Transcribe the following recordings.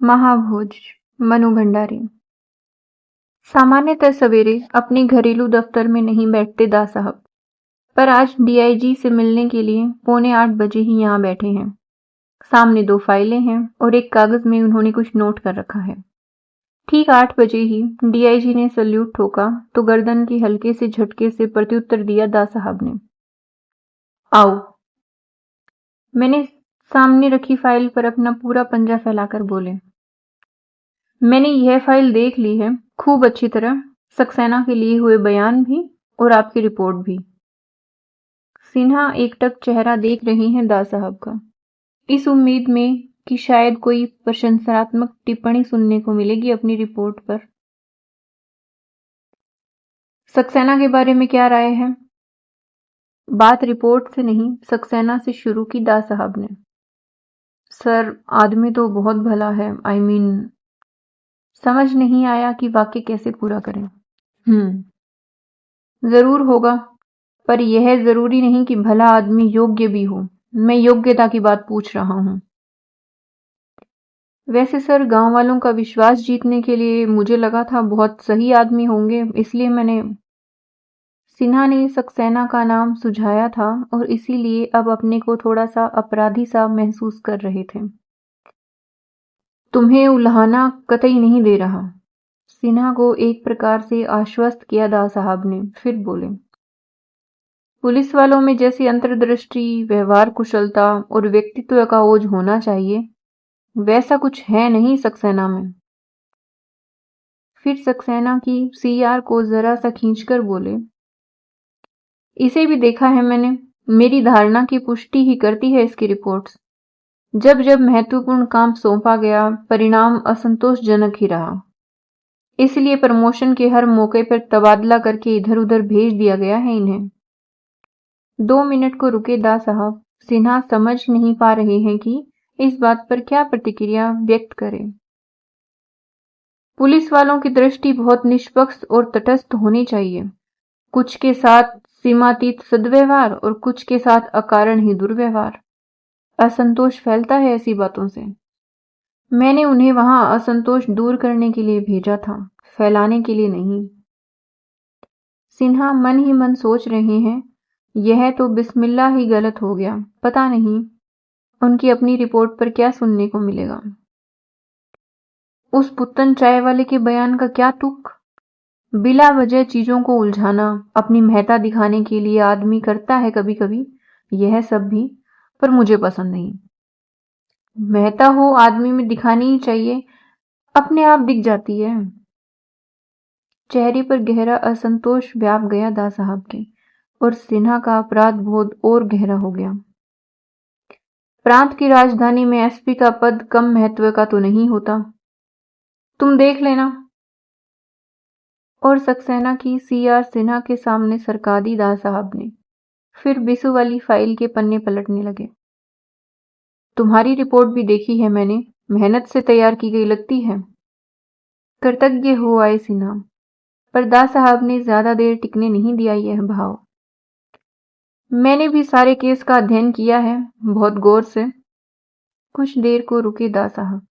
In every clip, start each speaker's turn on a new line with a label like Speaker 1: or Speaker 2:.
Speaker 1: महाभोज। मनु भंडारी। सामान्यतः सवेरे अपने घरेलू दफ्तर में नहीं बैठते दा साहब, पर आज डीआईजी से मिलने के लिए 7:45 बजे ही यहाँ बैठे हैं। सामने 2 फाइलें हैं और एक कागज में उन्होंने कुछ नोट कर रखा है। ठीक 8 बजे ही डीआईजी ने सल्यूट ठोका तो गर्दन के हल्के से झटके से प्रत्युत्तर दिया दा साहब ने। आओ। मैंने सामने रखी फाइल पर अपना पूरा पंजा फैलाकर बोले, मैंने यह फाइल देख ली है खूब अच्छी तरह, सक्सेना के लिए हुए बयान भी और आपकी रिपोर्ट भी। सिन्हा एकटक चेहरा देख रहे हैं दा साहब का, इस उम्मीद में कि शायद कोई प्रशंसात्मक टिप्पणी सुनने को मिलेगी अपनी रिपोर्ट पर। सक्सेना के बारे में क्या राय है? बात रिपोर्ट से नहीं सक्सेना से शुरू की दा साहब ने। सर, आदमी तो बहुत भला है, समझ नहीं आया कि वाक्य कैसे पूरा करें। जरूर होगा, पर यह जरूरी नहीं कि भला आदमी योग्य भी हो। मैं योग्यता की बात पूछ रहा हूं। वैसे सर, गांव वालों का विश्वास जीतने के लिए मुझे लगा था बहुत सही आदमी होंगे, इसलिए मैंने। सिन्हा ने सक्सेना का नाम सुझाया था और इसीलिए अब अपने को थोड़ा सा अपराधी सा महसूस कर रहे थे। तुम्हें उल्हाना कतई नहीं दे रहा, सिन्हा को एक प्रकार से आश्वस्त किया दा साहब ने। फिर बोले, पुलिस वालों में जैसी अंतर्दृष्टि, व्यवहार कुशलता और व्यक्तित्व का ओज होना चाहिए, वैसा कुछ है नहीं सक्सेना में। फिर सक्सेना की सीआर को जरा सा खींचकर बोले, इसे भी देखा है मैंने, मेरी धारणा की पुष्टि ही करती है इसकी रिपोर्ट्स। जब जब महत्वपूर्ण काम सौंपा गया, परिणाम असंतोषजनक ही रहा, इसलिए प्रमोशन के हर मौके पर तबादला करके इधर उधर भेज दिया गया है इन्हें। 2 मिनट को रुके दा साहब। सिन्हा समझ नहीं पा रहे हैं कि इस बात पर क्या प्रतिक्रिया व्यक्त करें। पुलिस वालों की दृष्टि बहुत निष्पक्ष और तटस्थ होनी चाहिए, कुछ के साथ सीमातीत सद्व्यवहार और कुछ के साथ अकारण ही दुर्व्यवहार। असंतोष फैलता है ऐसी बातों से। मैंने उन्हें वहां असंतोष दूर करने के लिए भेजा था, फैलाने के लिए नहीं। सिन्हा मन ही मन सोच रहे हैं, यह तो बिस्मिल्लाह ही गलत हो गया, पता नहीं उनकी अपनी रिपोर्ट पर क्या सुनने को मिलेगा। उस पुत्तन चाय वाले के बयान का क्या तुक? बिला वजह चीजों को उलझाना अपनी महत्ता दिखाने के लिए आदमी करता है कभी कभी, यह सब भी, पर मुझे पसंद नहीं। महत्ता हो आदमी में दिखानी ही चाहिए, अपने आप दिख जाती है। चेहरे पर गहरा असंतोष व्याप गया दा साहब के और सिन्हा का अपराध बोध और गहरा हो गया। प्रांत की राजधानी में एसपी का पद कम महत्व का तो नहीं होता, तुम देख लेना। और सक्सेना की सीआर सिन्हा के सामने सरका दी दा साहब ने। फिर बिसु वाली फाइल के पन्ने पलटने लगे। तुम्हारी रिपोर्ट भी देखी है मैंने, मेहनत से तैयार की गई लगती है। कृतज्ञ हो आए सिन्हा, पर दा साहब ने ज्यादा देर टिकने नहीं दिया यह भाव। मैंने भी सारे केस का अध्ययन किया है, बहुत गौर से। कुछ देर को रुके दा साहब।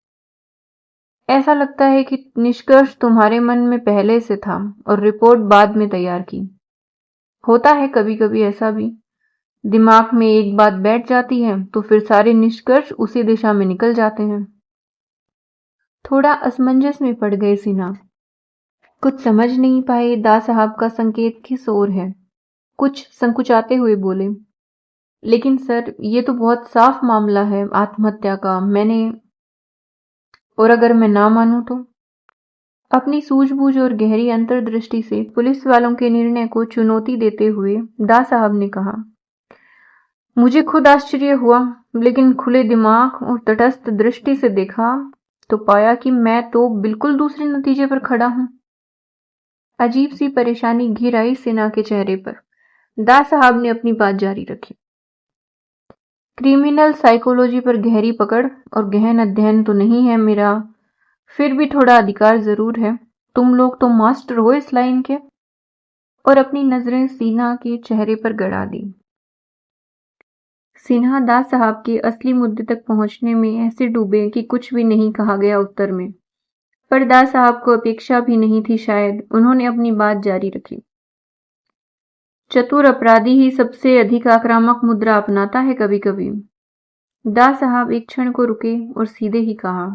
Speaker 1: ऐसा लगता है कि निष्कर्ष तुम्हारे मन में पहले से था और रिपोर्ट बाद में तैयार की। होता है कभी कभी ऐसा भी, दिमाग में एक बात बैठ जाती है तो फिर सारे निष्कर्ष उसी दिशा में निकल जाते हैं। थोड़ा असमंजस में पड़ गए सिन्हा, कुछ समझ नहीं पाए दा साहब का संकेत किस ओर है। कुछ संकुचाते हुए बोले, लेकिन सर, ये तो बहुत साफ मामला है आत्महत्या का। और अगर मैं ना मानूं तो? अपनी सूझबूझ और गहरी अंतर्दृष्टि से पुलिस वालों के निर्णय को चुनौती देते हुए दा साहब ने कहा, मुझे खुद आश्चर्य हुआ, लेकिन खुले दिमाग और तटस्थ दृष्टि से देखा तो पाया कि मैं तो बिल्कुल दूसरे नतीजे पर खड़ा हूं। अजीब सी परेशानी घिर आई सिन्हा के चेहरे पर। दा साहब ने अपनी बात जारी रखी, क्रिमिनल साइकोलॉजी पर गहरी पकड़ और गहन अध्ययन तो नहीं है मेरा, फिर भी थोड़ा अधिकार जरूर है। तुम लोग तो मास्टर हो इस लाइन के। और अपनी नजरें सिन्हा के चेहरे पर गड़ा दी। सिन्हा दास साहब के असली मुद्दे तक पहुंचने में ऐसे डूबे कि कुछ भी नहीं कहा गया उत्तर में। पर दास साहब को अपेक्षा भी नहीं थी शायद। उन्होंने अपनी बात जारी रखी। चतुर अपराधी ही सबसे अधिक आक्रामक मुद्रा अपनाता है कभी कभी। दास साहब एक क्षण को रुके और सीधे ही कहा,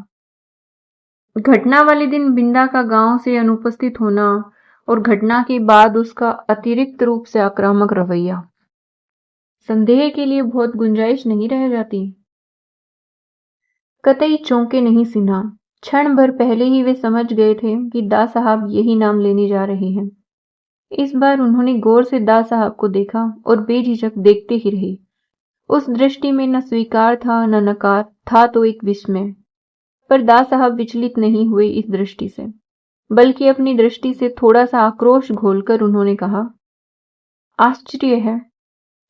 Speaker 1: घटना वाले दिन बिंदा का गांव से अनुपस्थित होना और घटना के बाद उसका अतिरिक्त रूप से आक्रामक रवैया, संदेह के लिए बहुत गुंजाइश नहीं रह जाती। कतई चौंके नहीं सिन्हा। क्षण भर पहले ही वे समझ गए थे कि दास साहब यही नाम लेने जा रहे हैं। इस बार उन्होंने गौर से दास साहब को देखा और बेझिझक देखते ही रहे। उस दृष्टि में न स्वीकार था न नकार था, तो एक विस्मय। पर दास साहब विचलित नहीं हुए इस दृष्टि से, बल्कि अपनी दृष्टि से थोड़ा सा आक्रोश घोलकर उन्होंने कहा, आश्चर्य है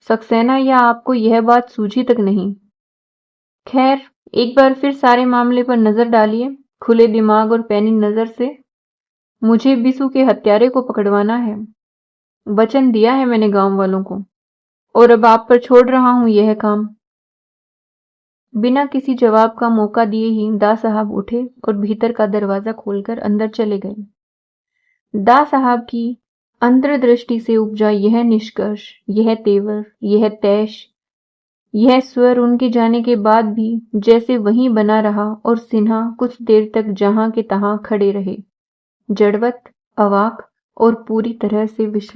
Speaker 1: सक्सेना, या आपको यह बात सूझी तक नहीं। खैर, एक बार फिर सारे मामले पर नजर डालिए, खुले दिमाग और पैनी नजर से। मुझे बिसु के हत्यारे को पकड़वाना है। वचन दिया है मैंने गांव वालों को, और अब आप पर छोड़ रहा हूं यह काम। बिना किसी जवाब का मौका दिए ही दास साहब उठे और भीतर का दरवाजा खोलकर अंदर चले गए। दास साहब की अंतर्दृष्टि से उपजा यह निष्कर्ष, यह तेवर, यह तैश, यह स्वर उनके जाने के बाद भी जैसे वहीं बना रहा और सिन्हा कुछ देर तक जहां के तहां खड़े रहे, जड़वत, अवाक और पूरी तरह से विस्मित।